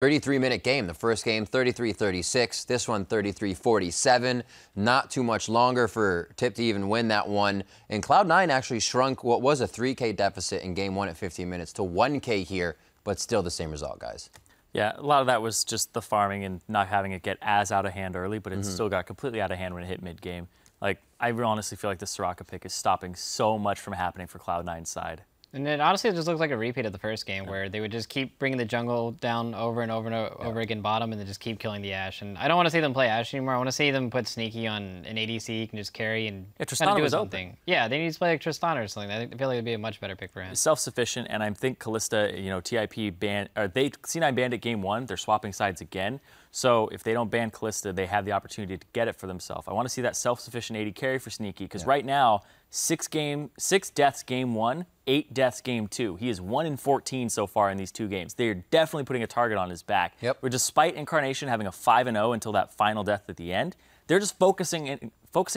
33-minute game. The first game, 33-36. This one, 33-47. Not too much longer for Tip to even win that one. And Cloud9 actually shrunk what was a 3K deficit in game 1 at 15 minutes to 1K here, but still the same result, guys. Yeah, a lot of that was just the farming and not having it get as out of hand early, but it still got completely out of hand when it hit mid-game. Like, I honestly feel like the Soraka pick is stopping so much from happening for Cloud9's side. And it honestly just looks like a repeat of the first game where they would just keep bringing the jungle down over and over and over again bottom and then just keep killing the Ashe. And I don't want to see them play Ashe anymore. I want to see them put Sneaky on an ADC, can just carry and Tristana do was something. Open. Yeah, they need to play like Tristana or something. I feel like it would be a much better pick for him. Self-sufficient, and I think Kalista, you know, TIP banned, or C9 banned at game 1. They're swapping sides again. So if they don't ban Kalista, they have the opportunity to get it for themselves. I want to see that self-sufficient AD carry for Sneaky, because right now, 6 deaths game 1, 8 deaths game 2. He is 1 in 14 so far in these 2 games. They are definitely putting a target on his back. But despite Incarnation having a 5-0 until that final death at the end, they're just focusing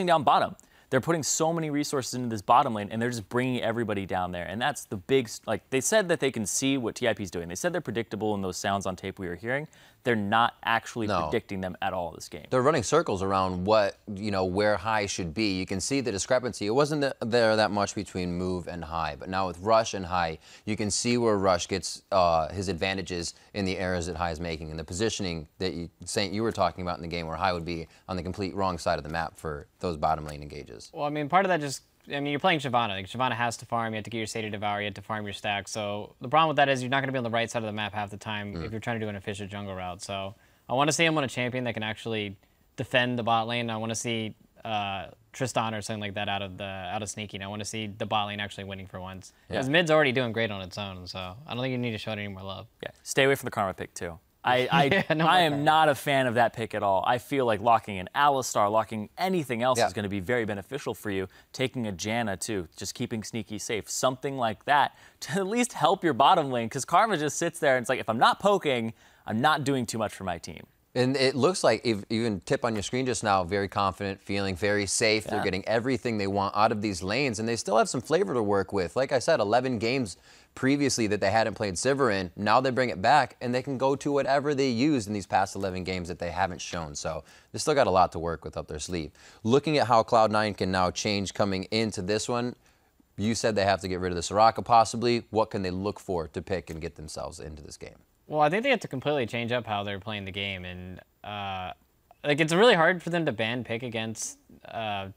down bottom. They're putting so many resources into this bottom lane, and they're just bringing everybody down there. And that's the big, like, they said that they can see what TIP's doing. They said they're predictable in those sounds on tape we were hearing. They're not actually predicting them at all this game. They're running circles around what, you know, where high should be. You can see the discrepancy. It wasn't there that much between move and high, but now with rush and high, you can see where rush gets his advantages in the errors that high is making, and the positioning that you were talking about in the game where high would be on the complete wrong side of the map for those bottom lane engages. Well, I mean, part of that just, I mean, you're playing Shyvana. Like, Shyvana has to farm. You have to get your State of Devour. You have to farm your stack. So the problem with that is you're not going to be on the right side of the map half the time if you're trying to do an efficient jungle route. So I want to see him on a champion that can actually defend the bot lane. I want to see Tristan or something like that out of Sneaky. And I want to see the bot lane actually winning for once. Because mid's already doing great on its own. So I don't think you need to show it any more love. Yeah, stay away from the Karma pick too. I am not a fan of that pick at all. I feel like locking an Alistar, locking anything else is going to be very beneficial for you. Taking a Janna too, just keeping Sneaky safe, something like that to at least help your bottom lane. Because Karma just sits there and it's like, if I'm not poking, I'm not doing too much for my team. And it looks like, even Tip on your screen just now, very confident, feeling very safe. They're getting everything they want out of these lanes, and they still have some flavor to work with. Like I said, 11 games previously that they hadn't played Sivir in. Now they bring it back, and they can go to whatever they used in these past 11 games that they haven't shown. So they still got a lot to work with up their sleeve. Looking at how Cloud9 can now change coming into this one, you said they have to get rid of the Soraka possibly. What can they look for to pick and get themselves into this game? Well, I think they have to completely change up how they're playing the game, and like it's really hard for them to ban pick against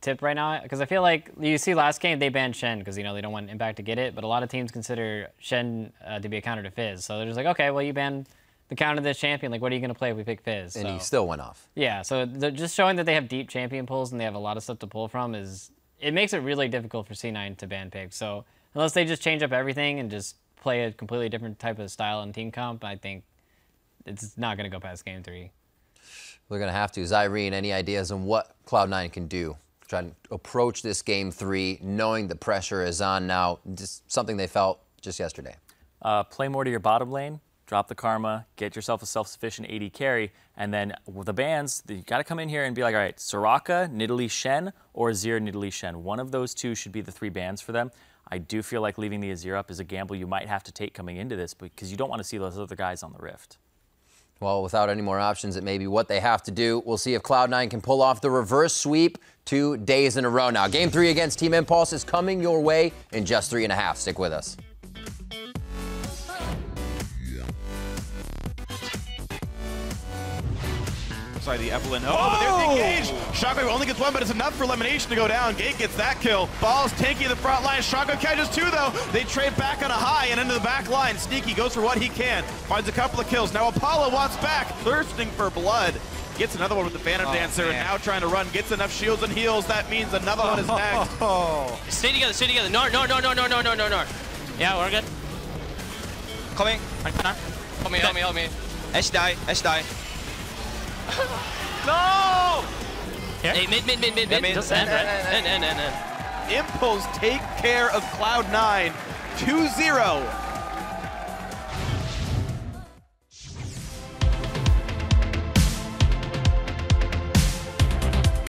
Tip right now, because I feel like you see last game they banned Shen because, you know, they don't want Impact to get it, but a lot of teams consider Shen to be a counter to Fizz, so they're just like, okay, well, you banned the counter to this champion, like what are you going to play if we pick Fizz? And he still went off. Yeah, so they're just showing that they have deep champion pools and they have a lot of stuff to pull from it makes it really difficult for C9 to ban pick. So unless they just change up everything and just play a completely different type of style in team comp, I think it's not going to go past game 3. We're going to have to. Zyrene, any ideas on what Cloud9 can do? Try to approach this game 3, knowing the pressure is on now, just something they felt just yesterday. Play more to your bottom lane, drop the Karma, get yourself a self-sufficient AD carry, and then with the bans, you got to come in here and be like, all right, Soraka, Nidalee Shen, or Azir, Nidalee Shen. One of those 2 should be the 3 bans for them. I do feel like leaving the Azir up is a gamble you might have to take coming into this, because you don't want to see those other guys on the Rift. Well, without any more options, it may be what they have to do. We'll see if Cloud9 can pull off the reverse sweep 2 days in a row now. Game 3 against Team Impulse is coming your way in just 3.5. Stick with us. Sorry, the Evelyn. Oh, but there's the engage. Shockwave only gets 1, but it's enough for Elimination to go down. Gate gets that kill. Ball's tanky in the front line. Shockwave catches 2, though. They trade back on a high and into the back line. Sneaky goes for what he can. Finds a couple of kills. Now Apollo wants back, thirsting for blood. Gets another one with the Phantom Dancer, and now trying to run. Gets enough shields and heals. That means another one is next. Stay together, stay together. North. Yeah, we're good. Coming. Help me. Ash die. No! Hey, mid. Just end. Impulse take care of Cloud9. 2-0.